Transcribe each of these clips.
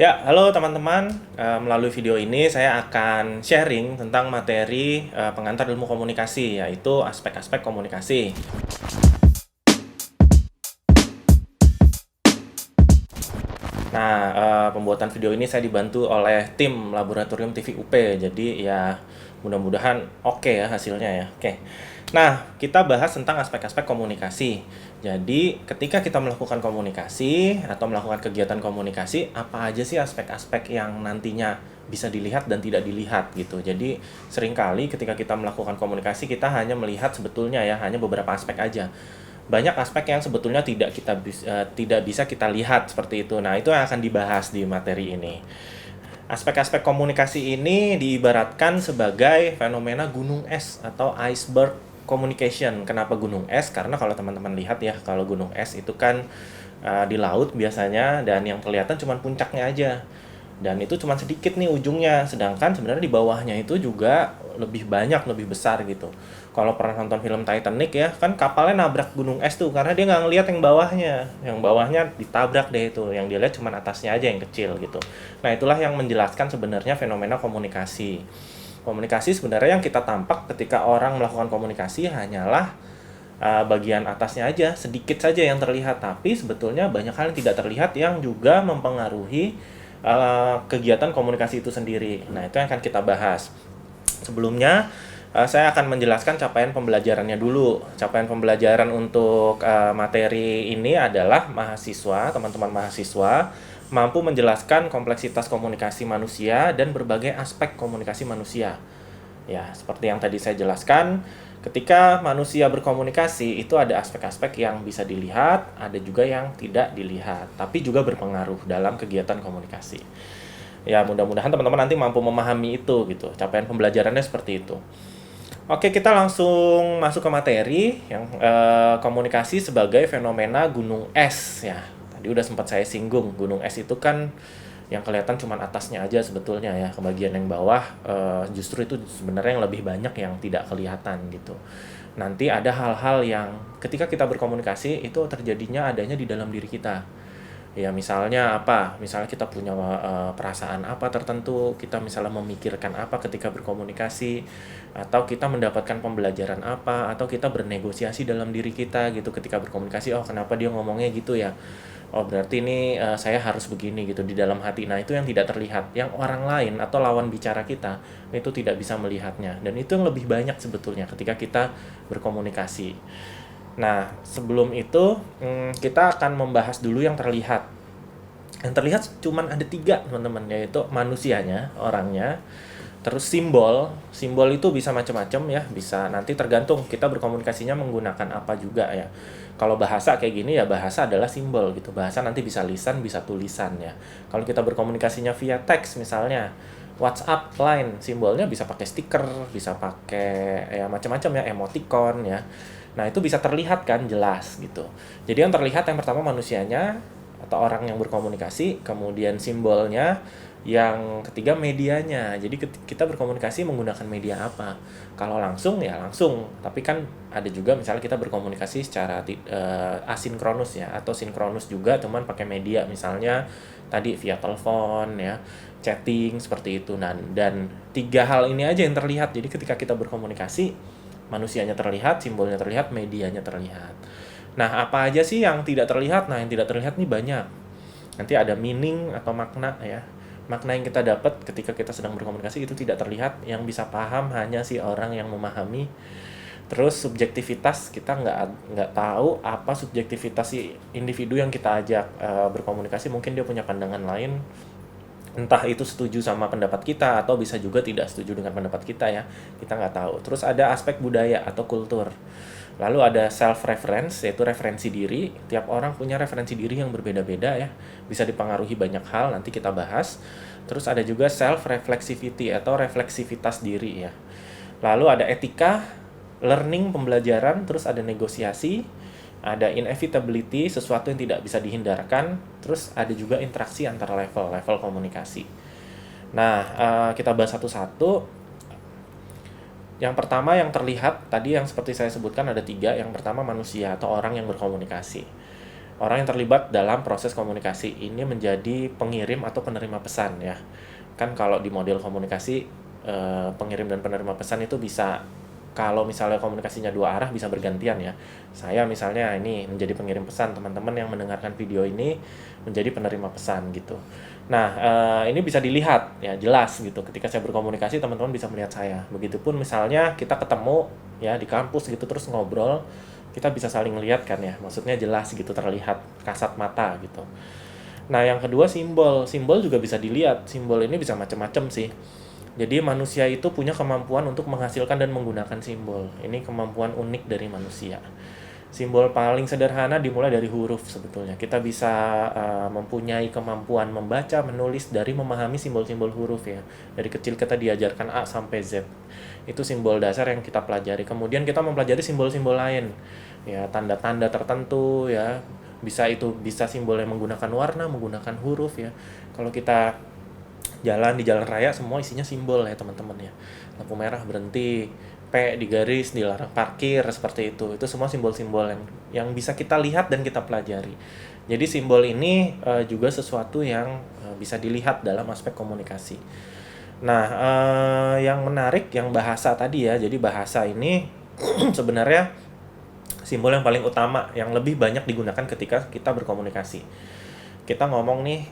Ya, halo teman-teman. Melalui video ini saya akan sharing tentang materi pengantar ilmu komunikasi, yaitu aspek-aspek komunikasi. Nah, pembuatan video ini saya dibantu oleh tim Laboratorium TV UP. Jadi ya mudah-mudahan oke ya hasilnya ya. Oke. Nah, kita bahas tentang aspek-aspek komunikasi. Jadi, ketika kita melakukan komunikasi atau melakukan kegiatan komunikasi, apa aja sih aspek-aspek yang nantinya bisa dilihat dan tidak dilihat gitu. Jadi, seringkali ketika kita melakukan komunikasi, kita hanya melihat sebetulnya ya, hanya beberapa aspek aja. Banyak aspek yang sebetulnya tidak bisa kita lihat seperti itu. Nah, itu yang akan dibahas di materi ini. Aspek-aspek komunikasi ini diibaratkan sebagai fenomena gunung es atau iceberg communication. Kenapa gunung es? Karena kalau teman-teman lihat ya, kalau gunung es itu kan di laut biasanya, dan yang kelihatan cuma puncaknya aja. Dan itu cuma sedikit nih ujungnya, sedangkan sebenarnya di bawahnya itu juga lebih banyak, lebih besar gitu. Kalau pernah nonton film Titanic ya, kan kapalnya nabrak gunung es tuh, karena dia nggak ngelihat yang bawahnya. Yang bawahnya ditabrak deh itu, yang dia lihat cuma atasnya aja yang kecil gitu. Nah, itulah yang menjelaskan sebenarnya fenomena komunikasi. Komunikasi sebenarnya yang kita tampak ketika orang melakukan komunikasi hanyalah bagian atasnya aja, sedikit saja yang terlihat, tapi sebetulnya banyak hal yang tidak terlihat yang juga mempengaruhi kegiatan komunikasi itu sendiri. Nah, itu yang akan kita bahas. Sebelumnya, saya akan menjelaskan capaian pembelajarannya dulu. Capaian pembelajaran untuk materi ini adalah teman-teman mahasiswa mampu menjelaskan kompleksitas komunikasi manusia dan berbagai aspek komunikasi manusia. Ya, seperti yang tadi saya jelaskan, ketika manusia berkomunikasi itu ada aspek-aspek yang bisa dilihat, ada juga yang tidak dilihat, tapi juga berpengaruh dalam kegiatan komunikasi. Ya, mudah-mudahan teman-teman nanti mampu memahami itu gitu. Capaian pembelajarannya seperti itu. Oke, kita langsung masuk ke materi yang komunikasi sebagai fenomena gunung es ya. Tadi udah sempat saya singgung, gunung es itu kan yang kelihatan cuma atasnya aja sebetulnya ya, ke bagian yang bawah justru itu sebenarnya yang lebih banyak yang tidak kelihatan gitu. Nanti ada hal-hal yang ketika kita berkomunikasi itu terjadinya adanya di dalam diri kita. Ya, misalnya apa? Misalnya kita punya perasaan apa tertentu, kita misalnya memikirkan apa ketika berkomunikasi, atau kita mendapatkan pembelajaran apa, atau kita bernegosiasi dalam diri kita gitu ketika berkomunikasi. Oh, kenapa dia ngomongnya gitu ya? Oh, berarti ini saya harus begini gitu di dalam hati. Nah, itu yang tidak terlihat. Yang orang lain atau lawan bicara kita itu tidak bisa melihatnya. Dan itu yang lebih banyak sebetulnya ketika kita berkomunikasi. Nah, sebelum itu kita akan membahas dulu yang terlihat. Yang terlihat cuma ada 3 teman-teman, yaitu manusianya, orangnya, terus simbol. Simbol itu bisa macam-macam ya, bisa nanti tergantung kita berkomunikasinya menggunakan apa juga ya. Kalau bahasa kayak gini ya, bahasa adalah simbol gitu. Bahasa nanti bisa lisan, bisa tulisan ya. Kalau kita berkomunikasinya via teks misalnya, WhatsApp, Line, simbolnya bisa pakai stiker, bisa pakai ya macam-macam ya, emoticon ya. Nah, itu bisa terlihat kan jelas gitu. Jadi yang terlihat yang pertama manusianya atau orang yang berkomunikasi, kemudian simbolnya, yang ketiga medianya. Jadi kita berkomunikasi menggunakan media apa? Kalau langsung ya langsung, tapi kan ada juga misalnya kita berkomunikasi secara asinkronus ya, atau sinkronus juga, cuman pakai media misalnya tadi via telepon ya, chatting seperti itu. Nah, dan 3 hal ini aja yang terlihat. Jadi ketika kita berkomunikasi, manusianya terlihat, simbolnya terlihat, medianya terlihat. Nah, apa aja sih yang tidak terlihat? Nah, yang tidak terlihat nih banyak. Nanti ada meaning atau makna ya. Makna yang kita dapat ketika kita sedang berkomunikasi itu tidak terlihat, yang bisa paham hanya si orang yang memahami. Terus subjektivitas, kita nggak tahu apa subjektivitas si individu yang kita ajak berkomunikasi. Mungkin dia punya pandangan lain, entah itu setuju sama pendapat kita atau bisa juga tidak setuju dengan pendapat kita ya, kita nggak tahu. Terus ada aspek budaya atau kultur. Lalu ada self reference, yaitu referensi diri. Tiap orang punya referensi diri yang berbeda-beda ya, bisa dipengaruhi banyak hal, nanti kita bahas. Terus ada juga self reflexivity atau refleksivitas diri ya. Lalu ada etika, learning, pembelajaran. Terus ada negosiasi, ada inevitability, sesuatu yang tidak bisa dihindarkan. Terus ada juga interaksi antara level komunikasi. Nah, kita bahas satu-satu. Yang pertama yang terlihat tadi yang seperti saya sebutkan ada 3. Yang pertama manusia atau orang yang berkomunikasi. orang yang terlibat dalam proses komunikasi ini menjadi pengirim atau penerima pesan ya. Kan kalau di model komunikasi, pengirim dan penerima pesan itu bisa, kalau misalnya komunikasinya dua arah bisa bergantian ya. Saya misalnya ini menjadi pengirim pesan, teman-teman yang mendengarkan video ini menjadi penerima pesan gitu. Nah, ini bisa dilihat ya, jelas gitu. Ketika saya berkomunikasi, teman-teman bisa melihat saya. Begitupun misalnya kita ketemu ya di kampus gitu terus ngobrol, kita bisa saling lihat kan ya. Maksudnya jelas gitu, terlihat kasat mata gitu. Nah, yang kedua simbol. Simbol juga bisa dilihat. Simbol ini bisa macam-macam sih. Jadi manusia itu punya kemampuan untuk menghasilkan dan menggunakan simbol. Ini kemampuan unik dari manusia. Simbol paling sederhana dimulai dari huruf sebetulnya. Kita bisa mempunyai kemampuan membaca, menulis dari memahami simbol-simbol huruf ya. Dari kecil kita diajarkan A sampai Z. Itu simbol dasar yang kita pelajari. Kemudian kita mempelajari simbol-simbol lain. Ya, tanda-tanda tertentu ya. Bisa simbol yang menggunakan warna, menggunakan huruf ya. Kalau kita jalan di jalan raya semua isinya simbol ya teman-teman ya. Lampu merah berhenti, P di garis, dilarang parkir, seperti itu semua simbol-simbol yang bisa kita lihat dan kita pelajari. Jadi simbol ini juga sesuatu yang bisa dilihat dalam aspek komunikasi. Nah, yang menarik yang bahasa tadi ya, jadi bahasa ini sebenarnya simbol yang paling utama yang lebih banyak digunakan ketika kita berkomunikasi. Kita ngomong nih,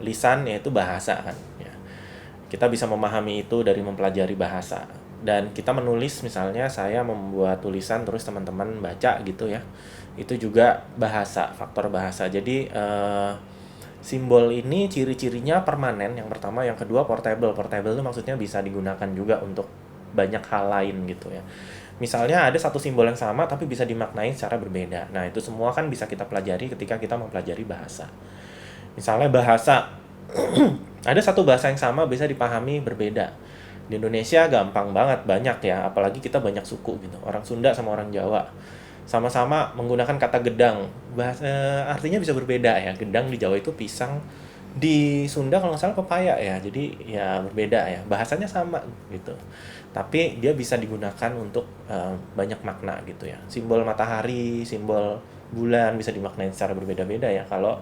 lisan yaitu bahasa kan ya. Kita bisa memahami itu dari mempelajari bahasa. Dan kita menulis, misalnya saya membuat tulisan terus teman-teman baca gitu ya, itu juga bahasa, faktor bahasa. Jadi simbol ini ciri-cirinya permanen yang pertama, yang kedua portable. Portable itu maksudnya bisa digunakan juga untuk banyak hal lain gitu ya. Misalnya ada satu simbol yang sama tapi bisa dimaknai secara berbeda. Nah, itu semua kan bisa kita pelajari ketika kita mempelajari bahasa. Misalnya bahasa, ada satu bahasa yang sama bisa dipahami berbeda. Di Indonesia gampang banget, banyak ya, apalagi kita banyak suku gitu. Orang Sunda sama orang Jawa sama-sama menggunakan kata gedang. Artinya bisa berbeda ya. Gedang di Jawa itu pisang, di Sunda kalau nggak salah pepaya ya. Jadi ya berbeda ya. Bahasanya sama gitu. Tapi dia bisa digunakan untuk banyak makna gitu ya. Simbol matahari, simbol bulan bisa dimaknai secara berbeda-beda ya. Kalau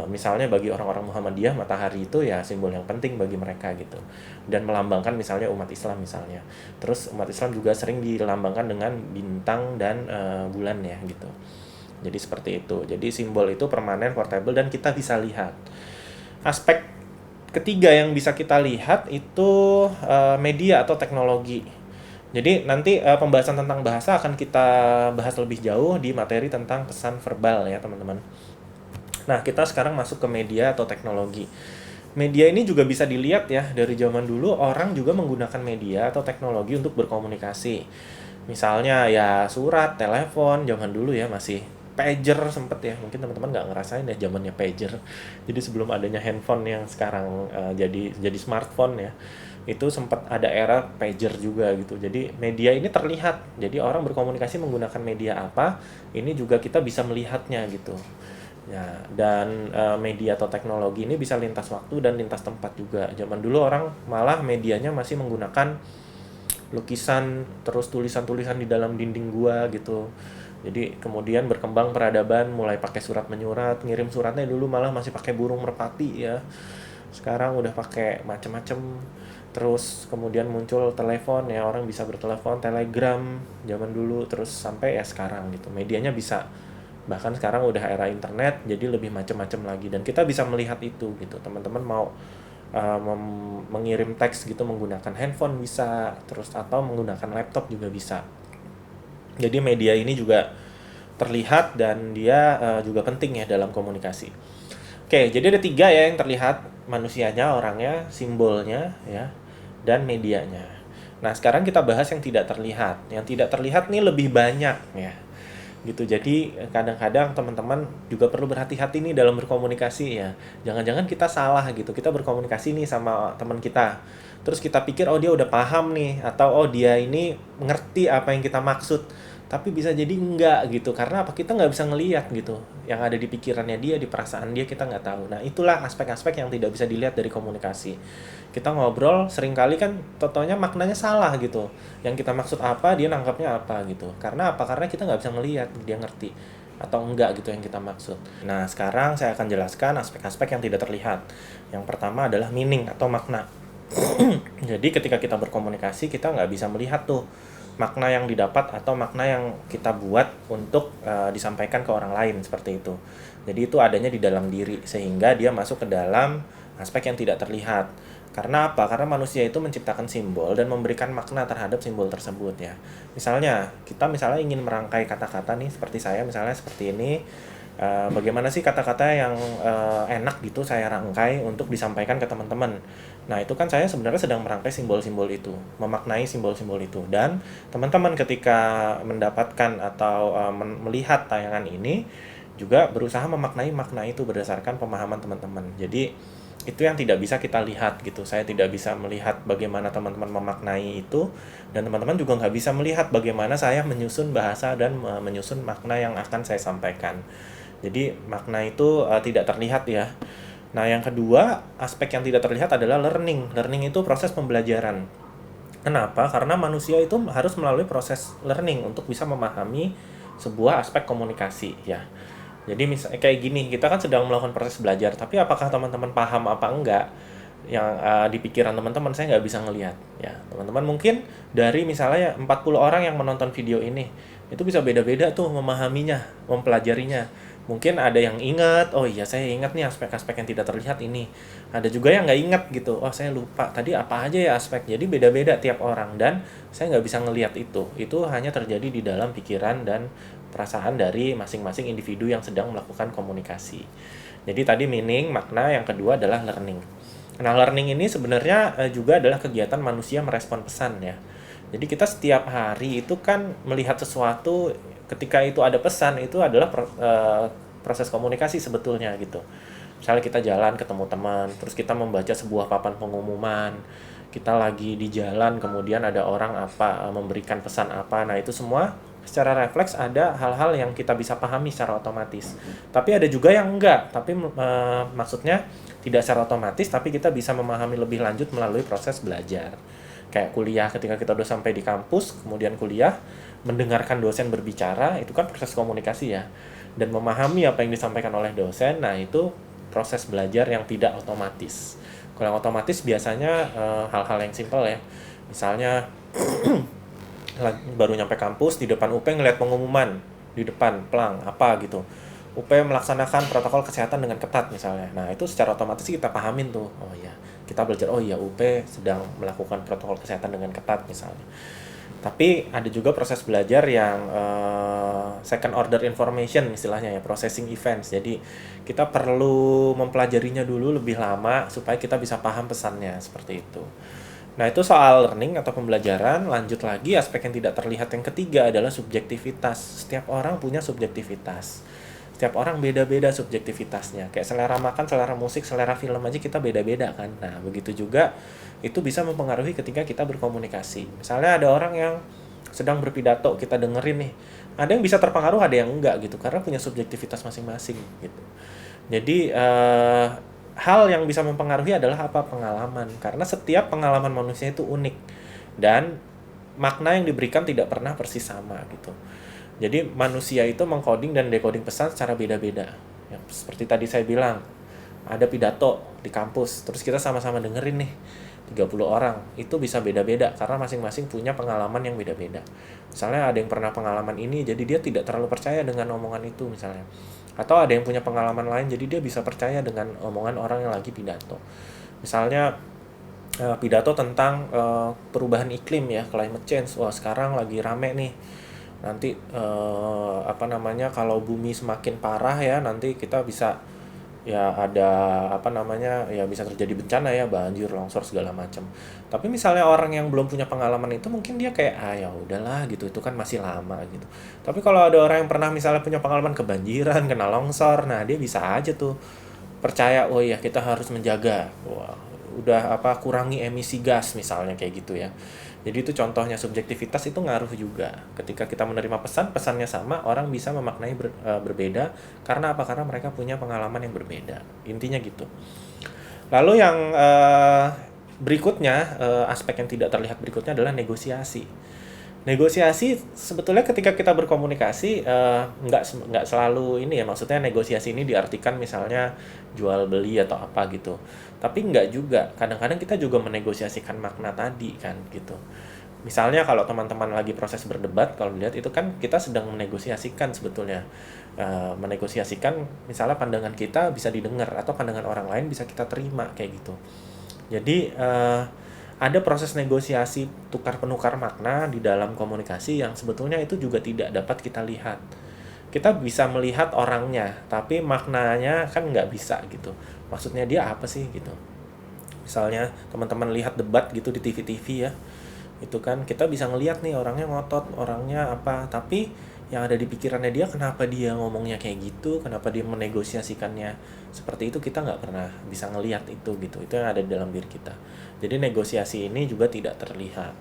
misalnya bagi orang-orang Muhammadiyah, matahari itu ya simbol yang penting bagi mereka gitu, dan melambangkan misalnya umat Islam misalnya. Terus umat Islam juga sering dilambangkan dengan bintang dan bulan ya gitu. Jadi seperti itu. Jadi simbol itu permanen, portable, dan kita bisa lihat. Aspek ketiga yang bisa kita lihat itu media atau teknologi. Jadi nanti pembahasan tentang bahasa akan kita bahas lebih jauh di materi tentang pesan verbal ya teman-teman. Nah, kita sekarang masuk ke media atau teknologi. Media ini juga bisa dilihat ya, dari zaman dulu orang juga menggunakan media atau teknologi untuk berkomunikasi. Misalnya ya surat, telepon, zaman dulu ya masih pager sempet ya. Mungkin teman-teman nggak ngerasain ya zamannya pager. Jadi sebelum adanya handphone yang sekarang jadi smartphone ya, itu sempat ada era pager juga gitu. Jadi media ini terlihat. Jadi orang berkomunikasi menggunakan media apa, ini juga kita bisa melihatnya gitu. Ya, dan media atau teknologi ini bisa lintas waktu dan lintas tempat juga. Zaman dulu orang malah medianya masih menggunakan lukisan, terus tulisan-tulisan di dalam dinding gua gitu. Jadi kemudian berkembang peradaban, mulai pakai surat menyurat, ngirim suratnya dulu malah masih pakai burung merpati ya. Sekarang udah pakai macem-macem. Terus kemudian muncul telepon ya, orang bisa bertelepon, telegram zaman dulu, terus sampai ya sekarang gitu. Medianya bisa, bahkan sekarang udah era internet, jadi lebih macam-macam lagi, dan kita bisa melihat itu gitu. Teman-teman mau mengirim teks gitu menggunakan handphone bisa, terus atau menggunakan laptop juga bisa. Jadi media ini juga terlihat dan dia juga penting ya dalam komunikasi. Oke, jadi ada 3 ya yang terlihat: manusianya, orangnya, simbolnya ya, dan medianya. Nah, sekarang kita bahas yang tidak terlihat. Yang tidak terlihat nih lebih banyak ya gitu. Jadi kadang-kadang teman-teman juga perlu berhati-hati nih dalam berkomunikasi ya. Jangan-jangan kita salah gitu. Kita berkomunikasi nih sama teman kita, terus kita pikir oh dia udah paham nih, atau oh dia ini mengerti apa yang kita maksud. Tapi bisa jadi enggak gitu. Karena apa? Kita nggak bisa ngelihat gitu yang ada di pikirannya dia, di perasaan dia, kita nggak tahu. Nah, itulah aspek-aspek yang tidak bisa dilihat dari komunikasi. Kita ngobrol seringkali kan totonya maknanya salah gitu. Yang kita maksud apa, dia nangkapnya apa gitu. Karena apa? Karena kita nggak bisa ngelihat dia ngerti. atau enggak gitu yang kita maksud. Nah, sekarang saya akan jelaskan aspek-aspek yang tidak terlihat. Yang pertama adalah meaning atau makna. Jadi ketika kita berkomunikasi, kita nggak bisa melihat tuh makna yang didapat atau makna yang kita buat untuk disampaikan ke orang lain, seperti itu. Jadi itu adanya di dalam diri, sehingga dia masuk ke dalam aspek yang tidak terlihat. Karena apa? Karena manusia itu menciptakan simbol dan memberikan makna terhadap simbol tersebut ya. Misalnya, kita misalnya ingin merangkai kata-kata nih, seperti saya misalnya seperti ini. Bagaimana sih kata-kata yang enak gitu saya rangkai untuk disampaikan ke teman-teman. Nah, itu kan saya sebenarnya sedang merangkai simbol-simbol itu, memaknai simbol-simbol itu. Dan teman-teman ketika mendapatkan atau melihat tayangan ini juga berusaha memaknai makna itu berdasarkan pemahaman teman-teman. Jadi itu yang tidak bisa kita lihat gitu. Saya tidak bisa melihat bagaimana teman-teman memaknai itu, dan teman-teman juga nggak bisa melihat bagaimana saya menyusun bahasa dan menyusun makna yang akan saya sampaikan. Jadi makna itu tidak terlihat ya. Nah, yang kedua, aspek yang tidak terlihat adalah learning. Learning itu proses pembelajaran. Kenapa? Karena manusia itu harus melalui proses learning untuk bisa memahami sebuah aspek komunikasi ya. Jadi misalnya kayak gini, kita kan sedang melakukan proses belajar, tapi apakah teman-teman paham apa enggak? Yang di pikiran teman-teman saya nggak bisa ngelihat ya. Teman-teman mungkin dari misalnya 40 orang yang menonton video ini, itu bisa beda-beda tuh memahaminya, mempelajarinya. Mungkin ada yang ingat, oh iya saya ingat nih aspek-aspek yang tidak terlihat ini. Ada juga yang nggak ingat gitu, oh saya lupa tadi apa aja ya aspek. Jadi beda-beda tiap orang, dan saya nggak bisa ngelihat itu. Itu hanya terjadi di dalam pikiran dan perasaan dari masing-masing individu yang sedang melakukan komunikasi. Jadi tadi meaning, makna, yang kedua adalah learning. Nah, learning ini sebenarnya juga adalah kegiatan manusia merespon pesan ya. Jadi kita setiap hari itu kan melihat sesuatu, ketika itu ada pesan, itu adalah proses komunikasi sebetulnya gitu. Misalnya kita jalan ketemu teman, terus kita membaca sebuah papan pengumuman, kita lagi di jalan kemudian ada orang apa memberikan pesan apa. Nah, itu semua secara refleks ada hal-hal yang kita bisa pahami secara otomatis. Tapi ada juga yang enggak, tapi maksudnya tidak secara otomatis, tapi kita bisa memahami lebih lanjut melalui proses belajar. Kayak kuliah, ketika kita udah sampai di kampus, kemudian kuliah, mendengarkan dosen berbicara, itu kan proses komunikasi ya. Dan memahami apa yang disampaikan oleh dosen, nah itu proses belajar yang tidak otomatis. Kalau yang otomatis biasanya hal-hal yang simpel ya. Misalnya baru nyampe kampus, di depan UP ngeliat pengumuman di depan plang apa gitu, UP melaksanakan protokol kesehatan dengan ketat misalnya. Nah, itu secara otomatis kita pahamin tuh, oh iya kita belajar, oh iya UP sedang melakukan protokol kesehatan dengan ketat misalnya. Tapi ada juga proses belajar yang second order information istilahnya ya, processing events. Jadi kita perlu mempelajarinya dulu lebih lama supaya kita bisa paham pesannya, seperti itu. Nah, itu soal learning atau pembelajaran. Lanjut lagi, aspek yang tidak terlihat yang ketiga adalah subjektivitas. Setiap orang punya subjektivitas. Setiap orang beda-beda subjektivitasnya. Kayak selera makan, selera musik, selera film aja kita beda-beda kan. Nah, begitu juga itu bisa mempengaruhi ketika kita berkomunikasi. Misalnya ada orang yang sedang berpidato, kita dengerin nih. Ada yang bisa terpengaruh, ada yang enggak gitu, karena punya subjektivitas masing-masing gitu. Jadi hal yang bisa mempengaruhi adalah apa? Pengalaman. Karena setiap pengalaman manusia itu unik, dan makna yang diberikan tidak pernah persis sama gitu. Jadi manusia itu mengcoding dan decoding pesan secara beda-beda. Ya, seperti tadi saya bilang, ada pidato di kampus, terus kita sama-sama dengerin nih, 30 orang, itu bisa beda-beda karena masing-masing punya pengalaman yang beda-beda. Misalnya ada yang pernah pengalaman ini, jadi dia tidak terlalu percaya dengan omongan itu misalnya. Atau ada yang punya pengalaman lain, jadi dia bisa percaya dengan omongan orang yang lagi pidato. Misalnya pidato tentang perubahan iklim ya, climate change. Wah, sekarang lagi rame nih. Nanti kalau bumi semakin parah ya, nanti kita bisa ya ada ya bisa terjadi bencana ya, banjir, longsor segala macam. Tapi misalnya orang yang belum punya pengalaman itu, mungkin dia kayak ya udahlah gitu, itu kan masih lama gitu. Tapi kalau ada orang yang pernah misalnya punya pengalaman kebanjiran, kena longsor, nah dia bisa aja tuh percaya, oh iya kita harus menjaga, wah udah kurangi emisi gas misalnya, kayak gitu ya. Jadi itu contohnya, subjektivitas itu ngaruh juga. Ketika kita menerima pesannya sama, orang bisa memaknai berbeda. Karena apa? Karena mereka punya pengalaman yang berbeda. Intinya gitu. Lalu yang berikutnya, aspek yang tidak terlihat berikutnya adalah negosiasi. Negosiasi sebetulnya ketika kita berkomunikasi nggak selalu ini ya, maksudnya negosiasi ini diartikan misalnya jual beli atau apa gitu. Tapi nggak juga. Kadang-kadang kita juga menegosiasikan makna tadi kan gitu. Misalnya kalau teman-teman lagi proses berdebat, kalau dilihat itu kan kita sedang menegosiasikan sebetulnya. Menegosiasikan misalnya pandangan kita bisa didengar atau pandangan orang lain bisa kita terima kayak gitu. Jadi ada proses negosiasi tukar-penukar makna di dalam komunikasi yang sebetulnya itu juga tidak dapat kita lihat. Kita bisa melihat orangnya, tapi maknanya kan nggak bisa gitu. Maksudnya dia apa sih gitu. Misalnya teman-teman lihat debat gitu di TV-TV ya, itu kan kita bisa ngelihat nih orangnya ngotot, orangnya apa, tapi yang ada di pikirannya dia kenapa dia ngomongnya kayak gitu, kenapa dia menegosiasikannya seperti itu, kita nggak pernah bisa ngelihat itu gitu. Itu yang ada di dalam diri kita. Jadi negosiasi ini juga tidak terlihat.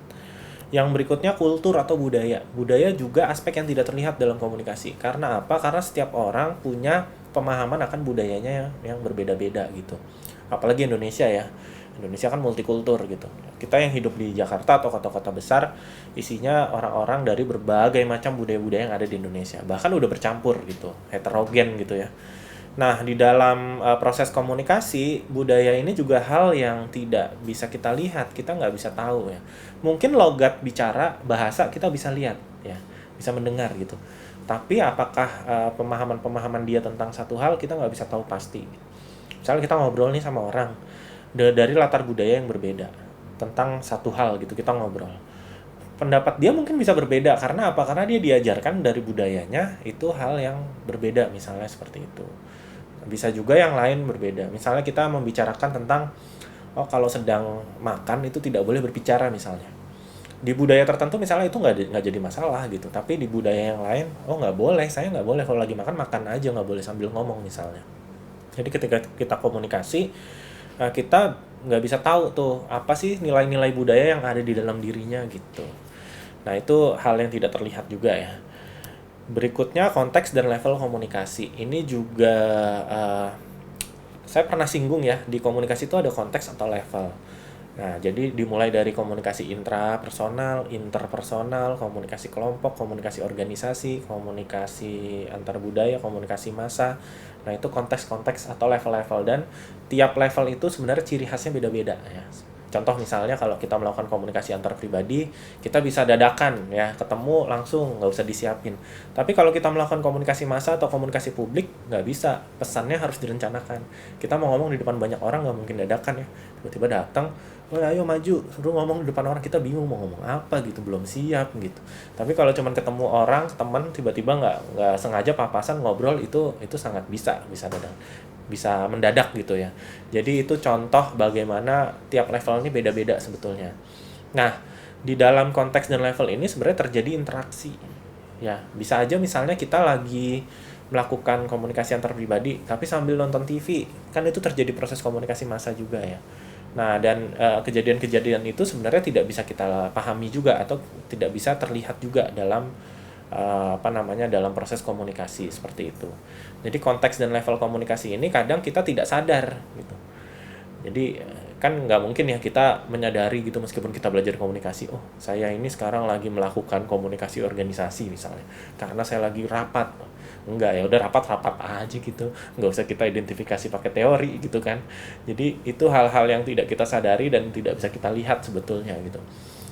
Yang berikutnya kultur atau budaya. Budaya juga aspek yang tidak terlihat dalam komunikasi. Karena apa? Karena setiap orang punya pemahaman akan budayanya yang berbeda-beda gitu. Apalagi Indonesia ya. Indonesia kan multikultur gitu. Kita yang hidup di Jakarta atau kota-kota besar isinya orang-orang dari berbagai macam budaya-budaya yang ada di Indonesia. Bahkan udah bercampur gitu, heterogen gitu ya. Nah, di dalam proses komunikasi, budaya ini juga hal yang tidak bisa kita lihat, kita nggak bisa tahu ya. Mungkin logat bicara, bahasa kita bisa lihat ya, bisa mendengar gitu. Tapi apakah pemahaman-pemahaman dia tentang satu hal kita nggak bisa tahu pasti. Misalnya kita ngobrol nih sama orang dari latar budaya yang berbeda tentang satu hal gitu, kita ngobrol. Pendapat dia mungkin bisa berbeda karena apa? Karena dia diajarkan dari budayanya itu hal yang berbeda misalnya seperti itu. Bisa juga yang lain berbeda. Misalnya kita membicarakan tentang oh kalau sedang makan itu tidak boleh berbicara misalnya. Di budaya tertentu misalnya itu nggak jadi masalah gitu. Tapi di budaya yang lain oh nggak boleh, saya nggak boleh kalau lagi makan makan aja, nggak boleh sambil ngomong misalnya. Jadi ketika kita komunikasi kita nggak bisa tahu tuh apa sih nilai-nilai budaya yang ada di dalam dirinya gitu. Nah itu hal yang tidak terlihat juga ya. Berikutnya konteks dan level komunikasi. Ini juga saya pernah singgung ya, di komunikasi itu ada konteks atau level. Nah, jadi dimulai dari komunikasi intrapersonal, interpersonal, komunikasi kelompok, komunikasi organisasi, komunikasi antar budaya, komunikasi massa. Nah, itu konteks-konteks atau level-level dan tiap level itu sebenarnya ciri khasnya beda-beda ya. Contoh misalnya kalau kita melakukan komunikasi antar pribadi, kita bisa dadakan ya, ketemu langsung, nggak usah disiapin. Tapi kalau kita melakukan komunikasi massa atau komunikasi publik, nggak bisa, pesannya harus direncanakan. Kita mau ngomong di depan banyak orang, nggak mungkin dadakan ya. Tiba-tiba datang, oh ayo maju, suruh ngomong di depan orang, kita bingung mau ngomong apa gitu, belum siap gitu. Tapi kalau cuman ketemu orang, teman, tiba-tiba nggak sengaja papasan ngobrol, itu sangat bisa dadakan, bisa mendadak gitu ya. Jadi itu contoh bagaimana tiap level ini beda-beda sebetulnya. Nah, di dalam konteks dan level ini sebenarnya terjadi interaksi. Ya, bisa aja misalnya kita lagi melakukan komunikasi antar pribadi tapi sambil nonton TV. Kan itu terjadi proses komunikasi massa juga ya. Nah, dan kejadian-kejadian itu sebenarnya tidak bisa kita pahami juga atau tidak bisa terlihat juga dalam dalam proses komunikasi seperti itu. Jadi konteks dan level komunikasi ini kadang kita tidak sadar gitu. Jadi kan nggak mungkin ya kita menyadari gitu meskipun kita belajar komunikasi, oh saya ini sekarang lagi melakukan komunikasi organisasi misalnya karena saya lagi rapat. Enggak, ya udah rapat aja gitu, nggak usah kita identifikasi pakai teori gitu kan. Jadi itu hal-hal yang tidak kita sadari dan tidak bisa kita lihat sebetulnya gitu.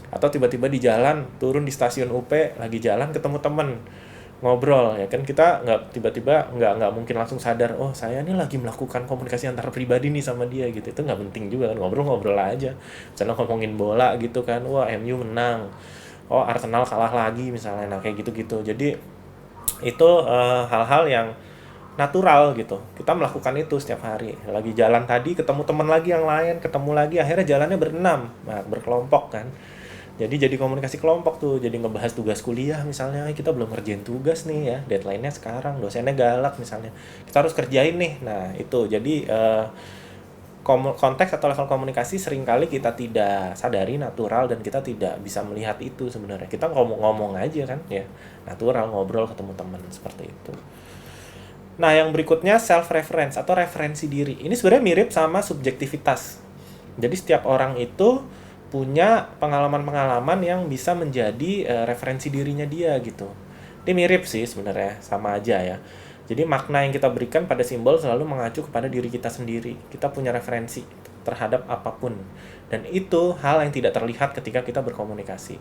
Atau tiba-tiba di jalan, turun di stasiun UP, lagi jalan ketemu temen, ngobrol ya kan, kita nggak mungkin langsung sadar oh saya ini lagi melakukan komunikasi antar pribadi nih sama dia gitu. Itu nggak penting juga kan, ngobrol aja, misalnya ngomongin bola gitu kan, wah MU menang, oh Arsenal kalah lagi misalnya, nah kayak gitu-gitu. Jadi itu hal-hal yang natural gitu, kita melakukan itu setiap hari. Lagi jalan tadi ketemu teman lagi yang lain, ketemu lagi, akhirnya jalannya berenam, nah, berkelompok kan. Jadi komunikasi kelompok tuh, jadi ngebahas tugas kuliah misalnya, kita belum ngerjain tugas nih ya, deadline-nya sekarang, dosennya galak misalnya, kita harus kerjain nih. Nah itu jadi konteks atau level komunikasi seringkali kita tidak sadari natural dan kita tidak bisa melihat itu sebenarnya. Kita ngomong aja kan ya, natural, ngobrol ketemu teman seperti itu. Nah yang berikutnya self reference atau referensi diri. Ini sebenarnya mirip sama subjektivitas. Jadi setiap orang itu punya pengalaman-pengalaman yang bisa menjadi referensi dirinya dia gitu. Ini mirip sih sebenarnya, sama aja ya. Jadi makna yang kita berikan pada simbol selalu mengacu kepada diri kita sendiri. Kita punya referensi terhadap apapun. Dan itu hal yang tidak terlihat ketika kita berkomunikasi.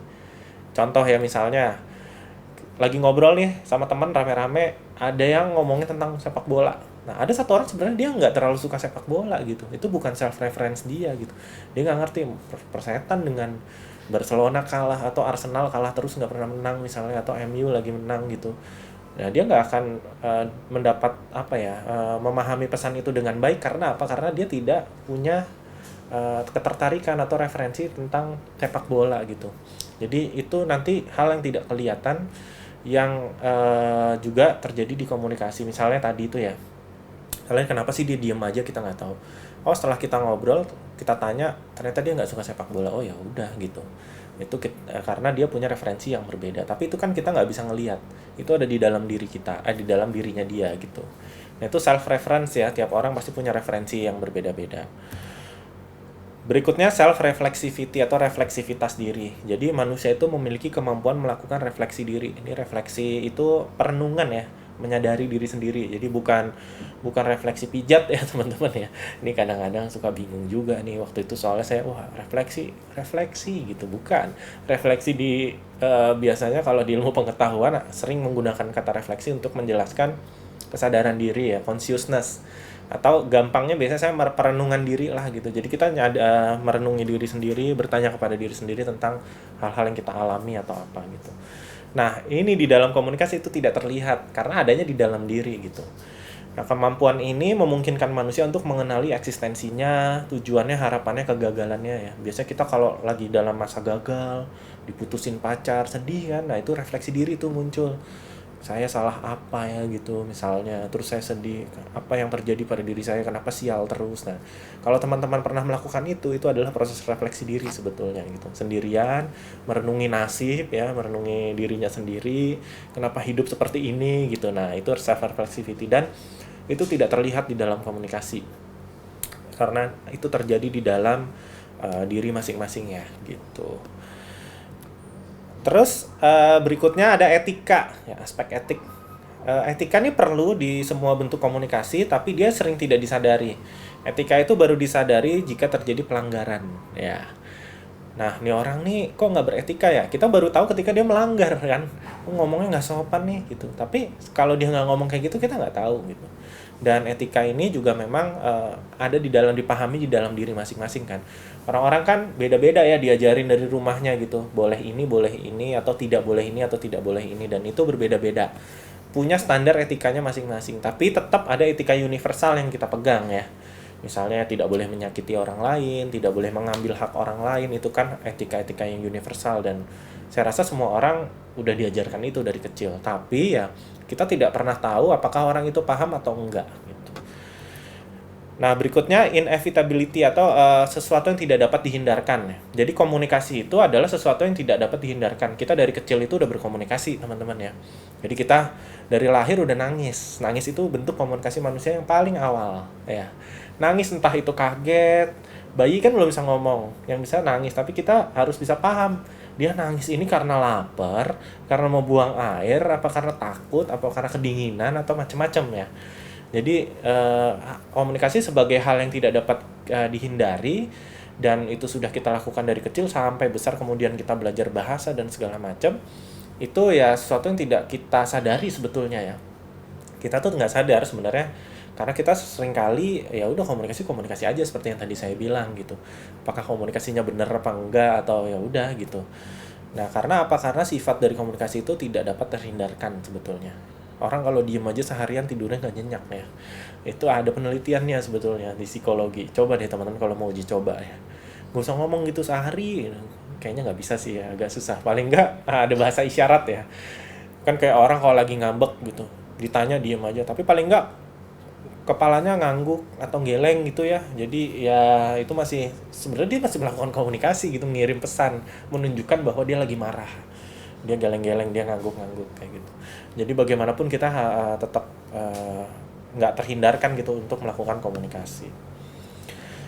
Contoh ya, misalnya lagi ngobrol nih sama teman rame-rame, ada yang ngomongin tentang sepak bola. Nah, ada satu orang sebenarnya dia nggak terlalu suka sepak bola gitu. Itu bukan self reference dia gitu. Dia nggak ngerti persetan dengan Barcelona kalah atau Arsenal kalah terus nggak pernah menang misalnya, atau MU lagi menang gitu. Nah, dia nggak akan mendapat memahami pesan itu dengan baik. Karena apa? Karena dia tidak punya ketertarikan atau referensi tentang sepak bola gitu. Jadi itu nanti hal yang tidak kelihatan yang juga terjadi di komunikasi. Misalnya tadi itu ya, kalian kenapa sih dia diem aja, kita nggak tahu. Oh, setelah kita ngobrol, kita tanya, ternyata dia nggak suka sepak bola. Oh ya udah gitu. Itu karena dia punya referensi yang berbeda. Tapi itu kan kita nggak bisa ngelihat. Itu ada di dalam diri kita, di dalam dirinya dia gitu. Nah, itu self reference ya. Tiap orang pasti punya referensi yang berbeda-beda. Berikutnya self-reflexivity atau refleksivitas diri. Jadi manusia itu memiliki kemampuan melakukan refleksi diri. Ini refleksi itu perenungan ya, menyadari diri sendiri. Jadi bukan refleksi pijat ya teman-teman ya. Ini kadang-kadang suka bingung juga nih, waktu itu soalnya saya refleksi gitu, bukan. Refleksi biasanya kalau di ilmu pengetahuan sering menggunakan kata refleksi untuk menjelaskan kesadaran diri ya, consciousness. Atau gampangnya biasanya saya perenungan diri lah gitu. Jadi kita merenungi diri sendiri, bertanya kepada diri sendiri tentang hal-hal yang kita alami atau apa gitu. Nah, ini di dalam komunikasi itu tidak terlihat karena adanya di dalam diri gitu. Nah, kemampuan ini memungkinkan manusia untuk mengenali eksistensinya, tujuannya, harapannya, kegagalannya ya. Biasanya kita kalau lagi dalam masa gagal, diputusin pacar, sedih kan, nah itu refleksi diri tuh muncul. Saya salah apa ya gitu misalnya, terus saya sedih, apa yang terjadi pada diri saya, kenapa sial terus. Nah, kalau teman-teman pernah melakukan itu adalah proses refleksi diri sebetulnya gitu, sendirian, merenungi nasib ya, merenungi dirinya sendiri, kenapa hidup seperti ini gitu. Nah, itu self reflexivity, dan itu tidak terlihat di dalam komunikasi karena itu terjadi di dalam diri masing-masing ya gitu. Terus berikutnya ada etika, ya, aspek etik. Etika ini perlu di semua bentuk komunikasi, tapi dia sering tidak disadari. Etika itu baru disadari jika terjadi pelanggaran, ya. Nah, nih orang nih kok nggak beretika ya? Kita baru tahu ketika dia melanggar kan. Ngomongnya nggak sopan nih gitu. Tapi kalau dia nggak ngomong kayak gitu, kita nggak tahu gitu. Dan etika ini juga memang ada di dalam, dipahami di dalam diri masing-masing kan. Orang-orang kan beda-beda ya, diajarin dari rumahnya gitu. Boleh ini, atau tidak boleh ini, atau tidak boleh ini. Dan itu berbeda-beda. Punya standar etikanya masing-masing. Tapi tetap ada etika universal yang kita pegang ya. Misalnya tidak boleh menyakiti orang lain, tidak boleh mengambil hak orang lain. Itu kan etika-etika yang universal, dan saya rasa semua orang udah diajarkan itu dari kecil. Tapi ya kita tidak pernah tahu apakah orang itu paham atau enggak gitu. Nah, berikutnya inevitability atau sesuatu yang tidak dapat dihindarkan. Jadi komunikasi itu adalah sesuatu yang tidak dapat dihindarkan. Kita dari kecil itu udah berkomunikasi, teman-teman ya. Jadi kita dari lahir udah nangis. Nangis itu bentuk komunikasi manusia yang paling awal ya. Nangis entah itu kaget, bayi kan belum bisa ngomong, yang bisa nangis, tapi kita harus bisa paham dia nangis ini karena lapar, karena mau buang air, apa karena takut, apa karena kedinginan, atau macam-macam ya. Jadi komunikasi sebagai hal yang tidak dapat dihindari, dan itu sudah kita lakukan dari kecil sampai besar, kemudian kita belajar bahasa dan segala macam. Itu ya sesuatu yang tidak kita sadari sebetulnya ya. Kita tuh nggak sadar sebenarnya, karena kita seringkali ya udah komunikasi aja seperti yang tadi saya bilang gitu. Apakah komunikasinya benar apa enggak, atau ya udah gitu. Nah, karena apa? Karena sifat dari komunikasi itu tidak dapat terhindarkan sebetulnya. Orang kalau diem aja seharian tidurnya nggak nyenyak ya. Itu ada penelitiannya sebetulnya di psikologi. Coba deh teman-teman kalau mau uji coba ya. Gak usah ngomong gitu sehari. Kayaknya nggak bisa sih ya, agak susah. Paling nggak ada bahasa isyarat ya. Kan kayak orang kalau lagi ngambek gitu, ditanya diem aja. Tapi paling nggak kepalanya ngangguk atau geleng gitu ya. Jadi ya itu masih, sebenarnya dia masih melakukan komunikasi gitu, ngirim pesan, menunjukkan bahwa dia lagi marah. Dia geleng-geleng, dia ngangguk-ngangguk kayak gitu. Jadi bagaimanapun kita tetap nggak terhindarkan gitu untuk melakukan komunikasi.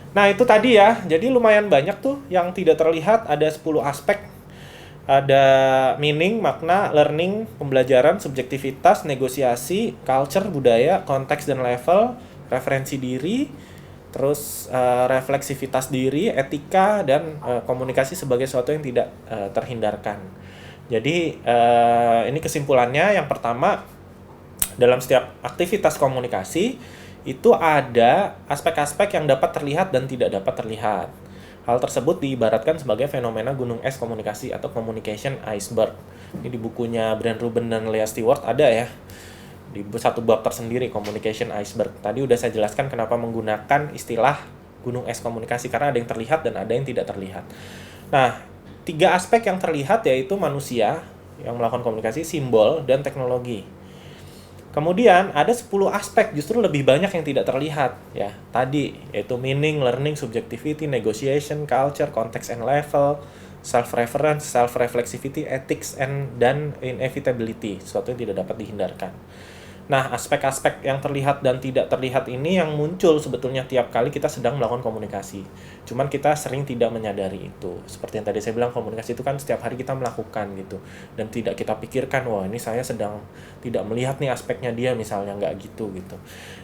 Nah, itu tadi ya. Jadi lumayan banyak tuh yang tidak terlihat, ada 10 aspek. Ada meaning, makna, learning, pembelajaran, subjektivitas, negosiasi, culture, budaya, konteks dan level, referensi diri, terus refleksivitas diri, etika, dan komunikasi sebagai sesuatu yang tidak terhindarkan. Jadi ini kesimpulannya. Yang pertama, dalam setiap aktivitas komunikasi itu ada aspek-aspek yang dapat terlihat dan tidak dapat terlihat. Hal tersebut diibaratkan sebagai fenomena gunung es komunikasi atau communication iceberg. Ini di bukunya Brian Rubin dan Lea Stewart ada ya, di satu bab tersendiri, communication iceberg. Tadi udah saya jelaskan kenapa menggunakan istilah gunung es komunikasi, karena ada yang terlihat dan ada yang tidak terlihat. Nah, 3 aspek yang terlihat yaitu manusia yang melakukan komunikasi, simbol, dan teknologi. Kemudian ada 10 aspek justru lebih banyak yang tidak terlihat ya. Tadi yaitu meaning, learning, subjectivity, negotiation, culture, context and level, self-reference, self-reflexivity, ethics dan inevitability, sesuatu yang tidak dapat dihindarkan. Nah, aspek-aspek yang terlihat dan tidak terlihat ini yang muncul sebetulnya tiap kali kita sedang melakukan komunikasi. Cuman kita sering tidak menyadari itu. Seperti yang tadi saya bilang, komunikasi itu kan setiap hari kita melakukan gitu. Dan tidak kita pikirkan, wah ini saya sedang tidak melihat nih aspeknya dia, misalnya nggak gitu.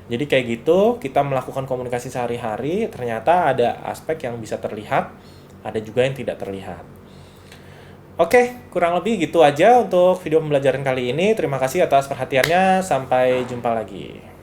Jadi kayak gitu, kita melakukan komunikasi sehari-hari, ternyata ada aspek yang bisa terlihat, ada juga yang tidak terlihat. Oke, kurang lebih gitu aja untuk video pembelajaran kali ini. Terima kasih atas perhatiannya. Sampai jumpa lagi.